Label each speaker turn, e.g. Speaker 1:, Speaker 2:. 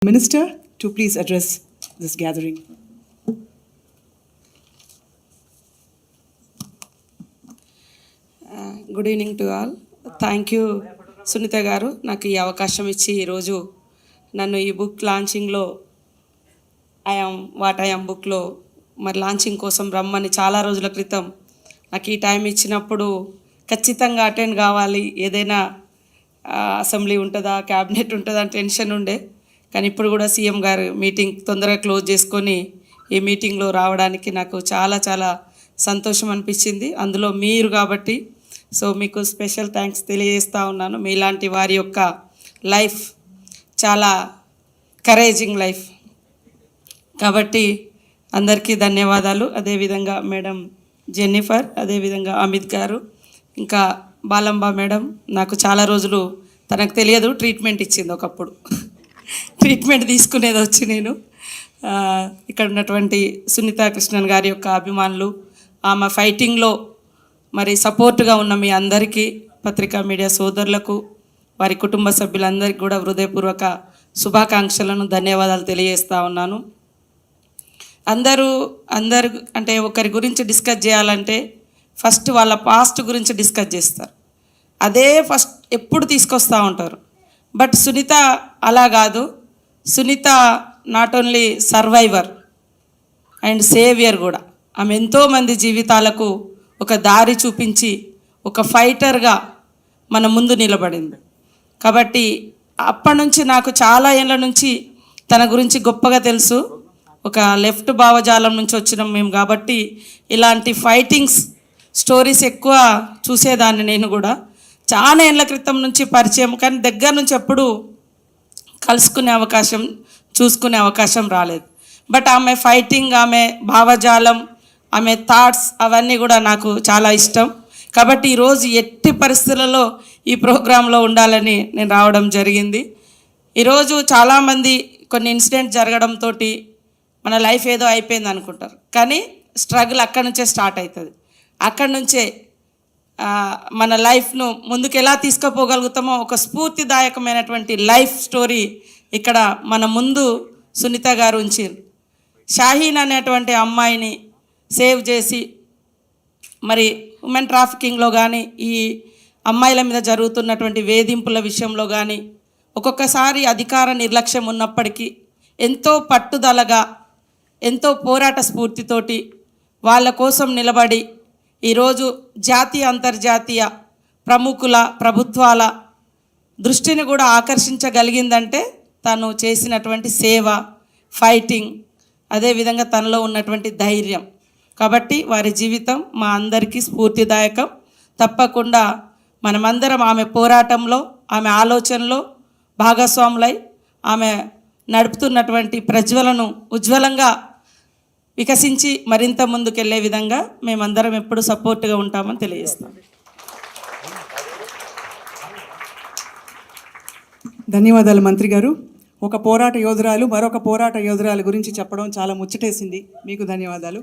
Speaker 1: Minister to please address this gathering.
Speaker 2: Good evening to all. Thank you Sunitha garu నాకు ఈ అవకాశం ఇచ్చి ఈరోజు నన్ను ఈ బుక్ లాంచింగ్లో ఐఎమ్ బుక్లో మరి లాంచింగ్ కోసం రమ్మని చాలా రోజుల క్రితం నాకు ఈ టైం ఇచ్చినప్పుడు ఖచ్చితంగా అటెండ్ కావాలి, ఏదైనా అసెంబ్లీ ఉంటుందా క్యాబినెట్ ఉంటుందా అని టెన్షన్ ఉండే. కానీ ఇప్పుడు కూడా సీఎం గారు మీటింగ్ తొందరగా క్లోజ్ చేసుకొని ఈ మీటింగ్లో రావడానికి నాకు చాలా చాలా సంతోషం అనిపించింది. అందులో మీరు కాబట్టి సో మీకు స్పెషల్ థ్యాంక్స్ తెలియజేస్తూ ఉన్నాను. మీలాంటి వారి యొక్క లైఫ్ చాలా కరేజింగ్ లైఫ్ కాబట్టి అందరికీ ధన్యవాదాలు. అదేవిధంగా మేడం జెన్నిఫర్, అదేవిధంగా అమిత్ గారు, ఇంకా బాలంబ మేడం నాకు చాలా రోజులు తనకు తెలియదు ట్రీట్మెంట్ ఇచ్చింది. ఒకప్పుడు ట్రీట్మెంట్ తీసుకునేది వచ్చి నేను ఇక్కడ ఉన్నటువంటి సునీతా కృష్ణన్ గారి యొక్క అభిమానులు, ఆమె ఫైటింగ్లో మరి సపోర్టుగా ఉన్న మీ అందరికీ, పత్రికా మీడియా సోదరులకు, వారి కుటుంబ సభ్యులందరికీ కూడా హృదయపూర్వక శుభాకాంక్షలను ధన్యవాదాలు తెలియజేస్తూ ఉన్నాను. అందరూ అంటే ఒకరి గురించి డిస్కస్ చేయాలంటే ఫస్ట్ వాళ్ళ పాస్ట్ గురించి డిస్కస్ చేస్తారు, అదే ఫస్ట్ ఎప్పుడు తీసుకొస్తూ ఉంటారు. బట్ సునీత అలా కాదు. Sunitha not only survivor and saviour కూడా. ఆమె ఎంతోమంది జీవితాలకు ఒక దారి చూపించి ఒక ఫైటర్గా మన ముందు నిలబడింది. కాబట్టి అప్పటి నుంచి నాకు చాలా ఏళ్ళ నుంచి తన గురించి గొప్పగా తెలుసు. ఒక లెఫ్ట్ భావజాలం నుంచి వచ్చినాం మేము కాబట్టి ఇలాంటి ఫైటింగ్స్ స్టోరీస్ ఎక్కువ చూసేదాన్ని. నేను కూడా చాలా ఏళ్ళ క్రితం నుంచి పరిచయం, కానీ దగ్గర నుంచి ఎప్పుడు కలుసుకునే అవకాశం, చూసుకునే అవకాశం రాలేదు. బట్ ఆమె ఫైటింగ్, ఆమె భావజాలం, ఆమె థాట్స్ అవన్నీ కూడా నాకు చాలా ఇష్టం. కాబట్టి ఈరోజు ఎట్టి పరిస్థితులలో ఈ ప్రోగ్రాంలో ఉండాలని నేను రావడం జరిగింది. ఈరోజు చాలామంది కొన్ని ఇన్సిడెంట్ జరగడంతో మన లైఫ్ ఏదో అయిపోయింది అనుకుంటారు, కానీ స్ట్రగుల్ అక్కడి నుంచే స్టార్ట్ అవుతుంది. అక్కడి నుంచే మన లైఫ్ను ముందుకు ఎలా తీసుకుపోగలుగుతామో ఒక స్ఫూర్తిదాయకమైనటువంటి లైఫ్ స్టోరీ ఇక్కడ మన ముందు సునీత గారు ఉంచారు. షాహీన్ అనేటువంటి అమ్మాయిని సేవ్ చేసి మరి ఉమెన్ ట్రాఫికింగ్లో కానీ, ఈ అమ్మాయిల మీద జరుగుతున్నటువంటి వేధింపుల విషయంలో కానీ ఒక్కొక్కసారి అధికార నిర్లక్ష్యం ఉన్నప్పటికీ ఎంతో పట్టుదలగా, ఎంతో పోరాట స్ఫూర్తితోటి వాళ్ళ కోసం నిలబడి ఈరోజు జాతీయ అంతర్జాతీయ ప్రముఖుల, ప్రభుత్వాల దృష్టిని కూడా ఆకర్షించగలిగిందంటే తను చేసినటువంటి సేవ, ఫైటింగ్, అదేవిధంగా తనలో ఉన్నటువంటి ధైర్యం. కాబట్టి వారి జీవితం మా అందరికీ స్ఫూర్తిదాయకం. తప్పకుండా మనమందరం ఆమె పోరాటంలో, ఆమె ఆలోచనలో భాగస్వాములై ఆమె నడుపుతున్నటువంటి ప్రజ్వలను ఉజ్వలంగా వికసించి మరింత ముందుకెళ్లే విధంగా మేమందరం ఎప్పుడు సపోర్ట్గా ఉంటామని తెలియజేస్తాం.
Speaker 1: ధన్యవాదాలు మంత్రి గారు. ఒక పోరాట యోధురాలు మరొక పోరాట యోధురాలు గురించి చెప్పడం చాలా ముచ్చటేసింది. మీకు ధన్యవాదాలు.